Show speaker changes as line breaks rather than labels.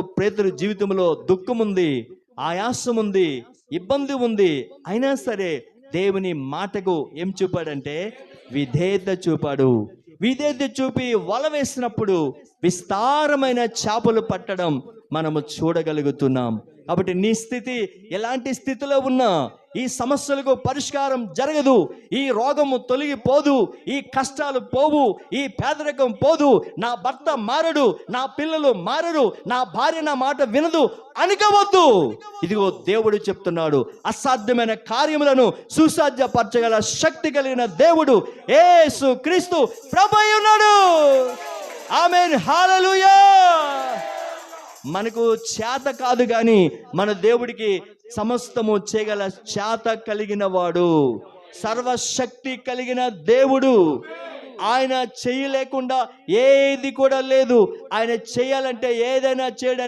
పేతురు జీవితంలో దుఃఖం ఉంది, ఆయాసం ఉంది, ఇబ్బంది ఉంది. అయినా సరే దేవుని మాటకు ఏం చూపాడంటే విధేయత చూపాడు. విధేయత చూపి వల వేసినప్పుడు విస్తారమైన చేపలు పట్టడం మనము చూడగలుగుతున్నాం. కాబట్టి నీ స్థితి ఎలాంటి స్థితిలో ఉన్నా ఈ సమస్యలకు పరిష్కారం జరగదు, ఈ రోగము తొలగిపోదు, ఈ కష్టాలు పోవు, ఈ పేదరికం పోదు, నా భర్త మారడు, నా పిల్లలు మారరు, నా భార్య నా మాట వినదు అనుకోవద్దు. ఇదిగో దేవుడు చెప్తున్నాడు, అసాధ్యమైన కార్యములను సుసాధ్యపరచగల శక్తి కలిగిన దేవుడు యేసు క్రీస్తు ప్రభువై ఉన్నాడు. ఆమేన్, హల్లెలూయా. మనకు చేత కాదు కానీ మన దేవుడికి సమస్తము చేయగల చేత కలిగిన వాడు, సర్వశక్తి కలిగిన దేవుడు. ఆయన చేయలేకుండా ఏది కూడా లేదు. ఆయన చేయాలంటే ఏదైనా చేయడానికి